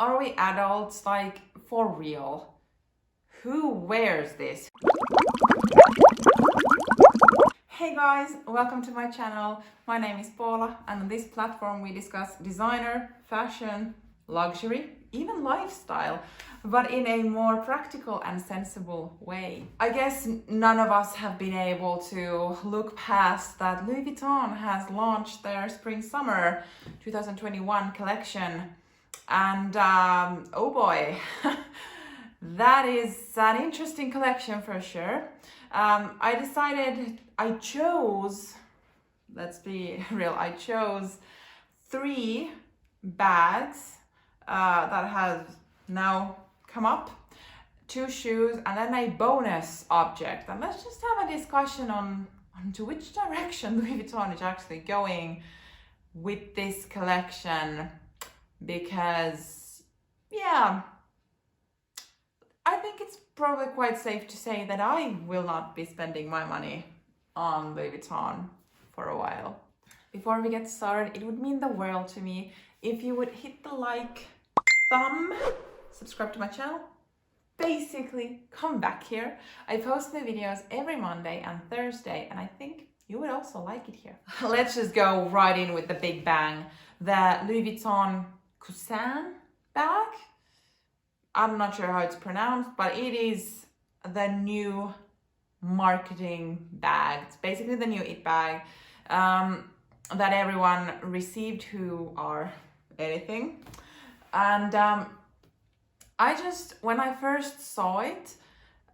Are we adults? Like, for real? Who wears this? Hey guys, welcome to my channel. My name is Paula, and on this platform we discuss designer, fashion, luxury, even lifestyle, but in a more practical and sensible way. I guess none of us have been able to look past that Louis Vuitton has launched their spring-summer 2021 collection. And oh boy, that is an interesting collection for sure. I chose, let's be real, I chose 3 bags that have now come up, 2 shoes, and then a bonus object. And let's just have a discussion on to which direction Louis Vuitton is actually going with this collection. Because, yeah, I think it's probably quite safe to say that I will not be spending my money on Louis Vuitton for a while. Before we get started, it would mean the world to me if you would hit the like thumb, subscribe to my channel, basically come back here. I post new videos every Monday and Thursday, and I think you would also like it here. Let's just go right in with the big bang. The Louis Vuitton Coussin bag. I'm not sure how it's pronounced, but it is the new marketing bag. It's basically the new IT bag that everyone received who are anything. And when I first saw it,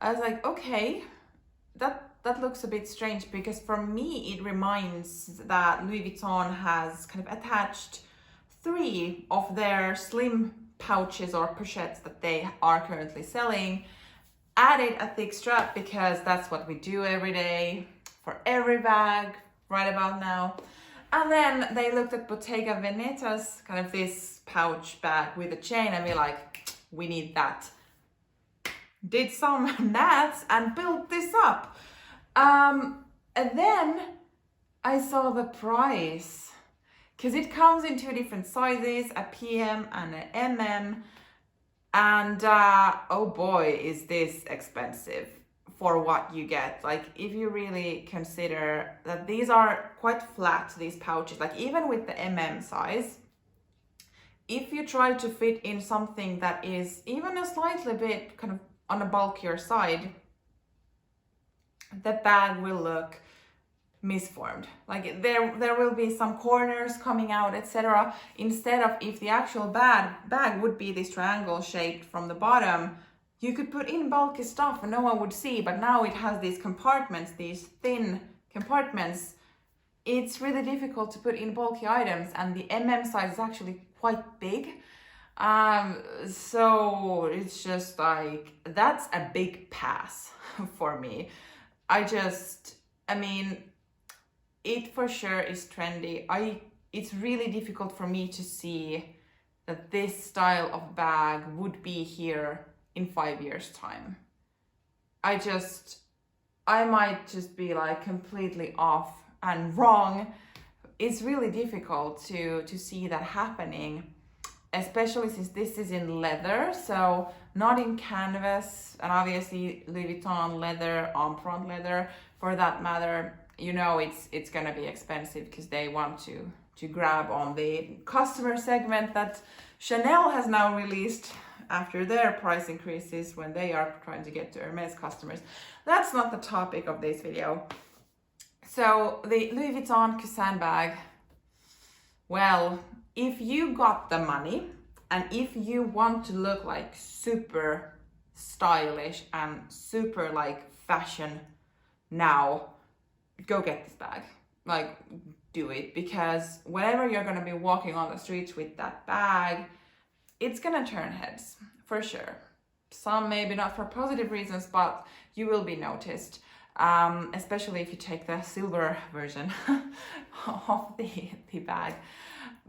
I was like, okay, that looks a bit strange, because for me it reminds that Louis Vuitton has kind of attached 3 of their slim pouches or pochettes that they are currently selling, added a thick strap because that's what we do every day for every bag right about now. And then they looked at Bottega Veneta's kind of this pouch bag with a chain and be like, we need that. Did some maths and built this up. And then I saw the price, because it comes in 2 different sizes, a PM and an MM. And oh boy, is this expensive for what you get. Like, if you really consider that these are quite flat, these pouches, like even with the MM size, if you try to fit in something that is even a slightly bit kind of on a bulkier side, the bag will look misformed. Like there will be some corners coming out, etc. Instead of, if the actual bag would be this triangle shaped from the bottom, you could put in bulky stuff and no one would see. But now it has these compartments, these thin compartments. It's really difficult to put in bulky items, and the MM size is actually quite big. So it's just like, that's a big pass for me. I mean, it for sure is trendy. It's really difficult for me to see that this style of bag would be here in 5 years' time. I might just be like completely off and wrong. It's really difficult to see that happening, especially since this is in leather, so not in canvas, and obviously Louis Vuitton leather, Empreinte leather for that matter. You know, it's gonna be expensive because they want to grab on the customer segment that Chanel has now released after their price increases when they are trying to get to Hermes customers. That's not the topic of this video. So the Louis Vuitton Coussin bag, well, if you got the money and if you want to look like super stylish and super like fashion now, go get this bag. Like, do it, because whenever you're going to be walking on the streets with that bag, it's going to turn heads for sure. Some maybe not for positive reasons, but you will be noticed, especially if you take the silver version of the bag.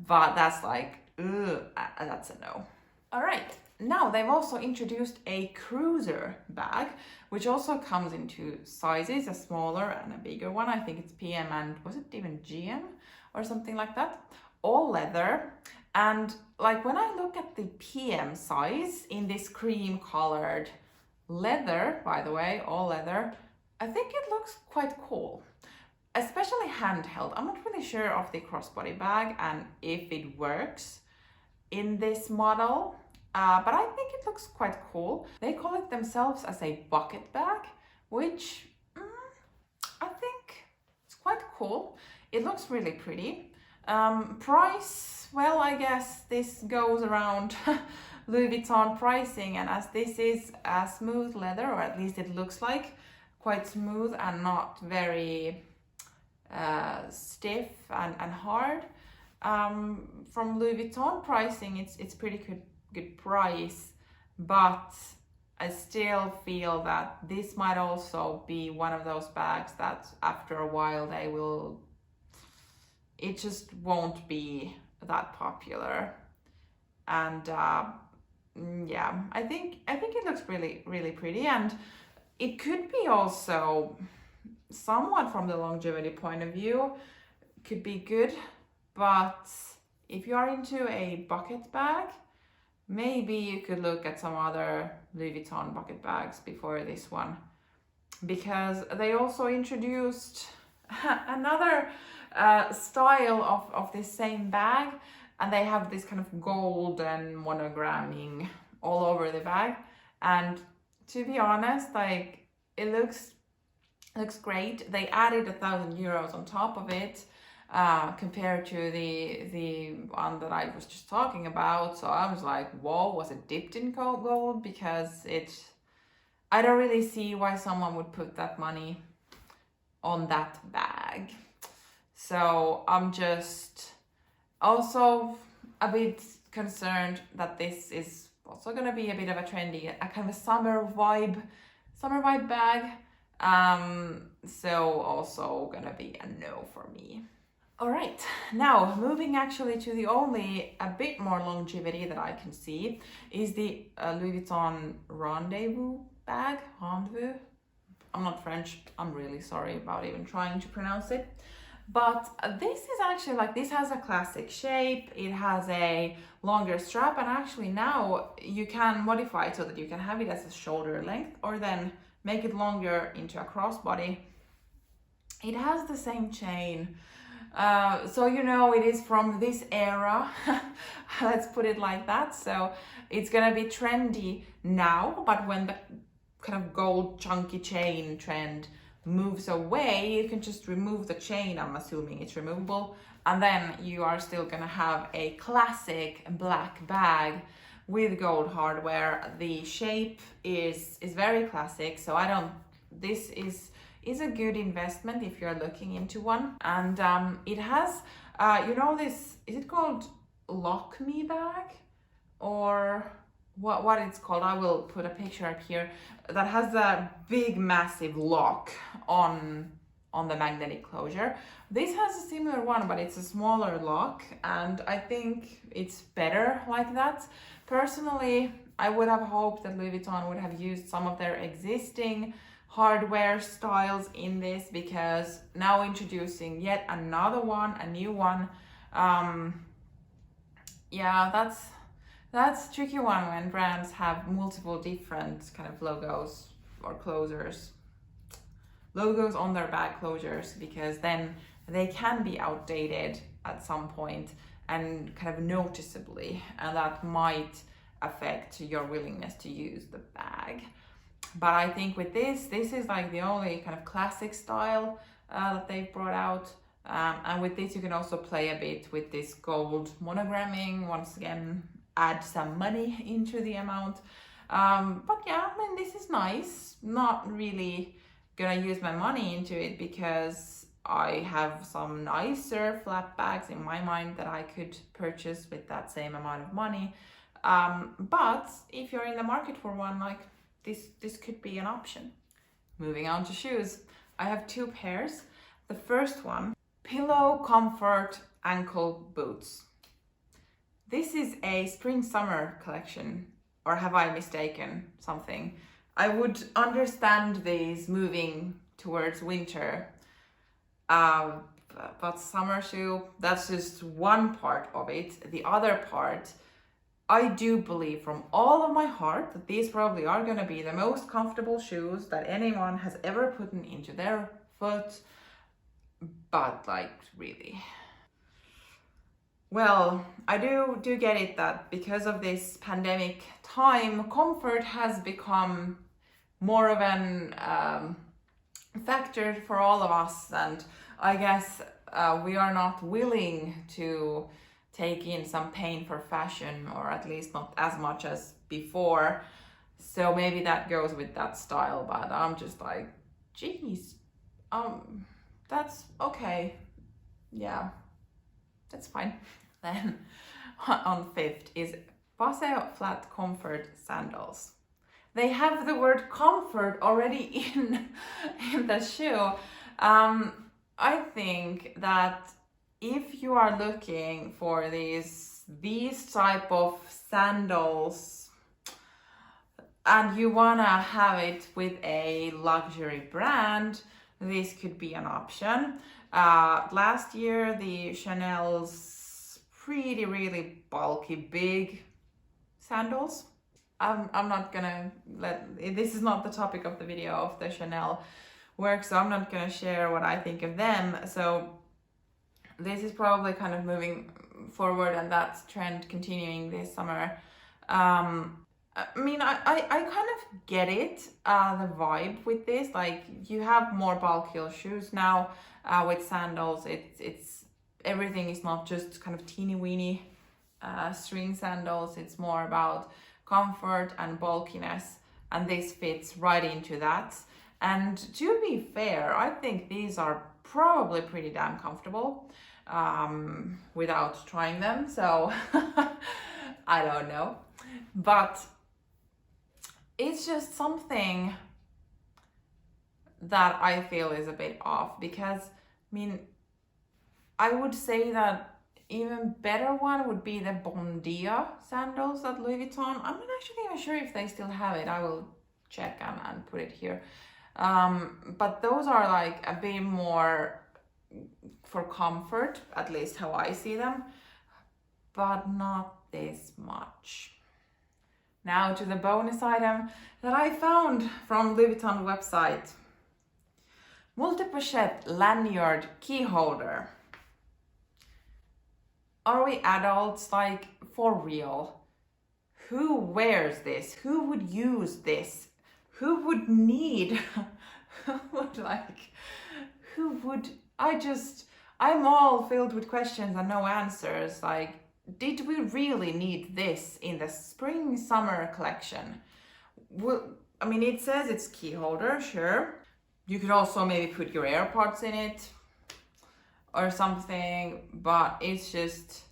But that's like, that's a no. All right. Now they've also introduced a cruiser bag, which also comes in 2 sizes, a smaller and a bigger one. I think it's PM and was it even GM or something like that. All leather. And like when I look at the PM size in this cream colored leather, by the way, all leather, I think it looks quite cool, especially handheld. I'm not really sure of the crossbody bag and if it works in this model, but I think it looks quite cool. They call it themselves as a bucket bag, which I think it's quite cool. It looks really pretty. Price, well, I guess this goes around Louis Vuitton pricing, and as this is a smooth leather, or at least it looks like quite smooth and not very stiff and hard, from Louis Vuitton pricing, it's pretty good price, but I still feel that this might also be one of those bags that after a while it just won't be that popular. And yeah, I think it looks really pretty, and it could be also somewhat from the longevity point of view could be good, but if you are into a bucket bag, maybe you could look at some other Louis Vuitton bucket bags before this one, because they also introduced another style of this same bag, and they have this kind of golden monogramming all over the bag, and to be honest, like it looks great. They added €1,000 on top of it, compared to the one that I was just talking about. So I was like, whoa, was it dipped in gold? Because I don't really see why someone would put that money on that bag. So I'm just also a bit concerned that this is also gonna be a bit of a trendy, a kind of a summer vibe bag. So also gonna be a no for me. All right, now moving actually to the only a bit more longevity that I can see is the Louis Vuitton Rendez-Vous bag. Rendez-Vous. I'm not French. I'm really sorry about even trying to pronounce it. But this is actually like, this has a classic shape. It has a longer strap, and actually now you can modify it so that you can have it as a shoulder length or then make it longer into a crossbody. It has the same chain. So you know it is from this era, let's put it like that. So it's gonna be trendy now, but when the kind of gold chunky chain trend moves away, you can just remove the chain. I'm assuming it's removable, and then you are still gonna have a classic black bag with gold hardware. The shape is very classic, so this is a good investment if you're looking into one. And it has you know, this, is it called Lock Me bag, or what it's called? I will put a picture up here, that has a big massive lock on the magnetic closure. This has a similar one, but it's a smaller lock, and I think it's better like that. Personally, I would have hoped that Louis Vuitton would have used some of their existing hardware styles in this, because now introducing yet another one, a new one, yeah, that's a tricky one when brands have multiple different kind of logos or logos on their bag closures, because then they can be outdated at some point and kind of noticeably, and that might affect your willingness to use the bag. But I think with this is like the only kind of classic style that they've brought out. And with this, you can also play a bit with this gold monogramming. Once again, add some money into the amount. But yeah, I mean, this is nice. Not really gonna use my money into it, because I have some nicer flap bags in my mind that I could purchase with that same amount of money. But if you're in the market for one, like, this could be an option. Moving on to shoes, I have two pairs. The first one, Pillow Comfort ankle boots. This is a spring-summer collection, or have I mistaken something? I would understand these moving towards winter, But summer shoe, that's just one part of it. The other part, I do believe from all of my heart that these probably are going to be the most comfortable shoes that anyone has ever put into their foot. But like, really. Well, I do get it that because of this pandemic time, comfort has become more of an factor for all of us, and I guess we are not willing to take in some pain for fashion, or at least not as much as before. So maybe that goes with that style, but I'm just like, geez, that's okay. Yeah, that's fine. Then on 5th is Paseo Flat Comfort Sandals. They have the word comfort already in the shoe. I think that if you are looking for these type of sandals and you wanna have it with a luxury brand, this could be an option. Last year, the Chanel's really bulky, big sandals. I'm not gonna this is not the topic of the video of the Chanel work, so I'm not gonna share what I think of them. So this is probably kind of moving forward and that trend continuing this summer. I mean, I kind of get it, the vibe with this. Like, you have more bulkier shoes now with sandals. It's everything is not just kind of teeny weeny string sandals. It's more about comfort and bulkiness, and this fits right into that. And to be fair, I think these are probably pretty damn comfortable without trying them, so I don't know, but it's just something that I feel is a bit off, because I mean, I would say that even better one would be the Bon Dia sandals at Louis Vuitton. I'm not actually even sure if they still have it. I will check and put it here. But those are like a bit more for comfort, at least how I see them, but not this much. Now to the bonus item that I found from Louis Vuitton website. Multi-pochette lanyard key holder. Are we adults? Like, for real? Who wears this? Who would use this? Who would need? I'm all filled with questions and no answers. Like, did we really need this in the spring summer collection? Well, I mean, it says it's key holder, sure. You could also maybe put your AirPods in it or something, but it's just,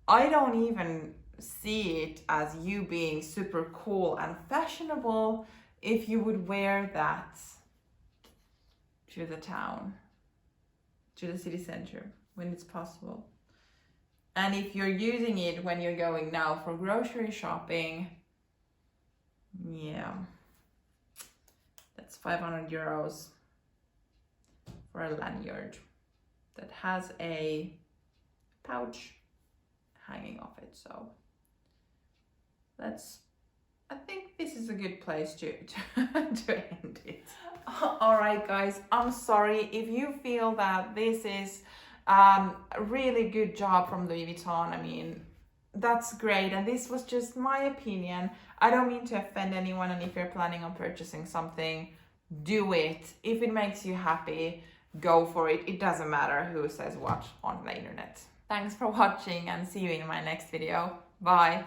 I don't even see it as you being super cool and fashionable if you would wear that to the town, to the city center when it's possible. And if you're using it when you're going now for grocery shopping, yeah, that's 500 euros for a lanyard that has a pouch hanging off it. So I think this is a good place to end it. All right, guys, I'm sorry if you feel that this is a really good job from Louis Vuitton. I mean, that's great, and this was just my opinion. I don't mean to offend anyone, and if you're planning on purchasing something, do it. If it makes you happy, go for it. It doesn't matter who says what on the internet. Thanks for watching, and see you in my next video. Bye.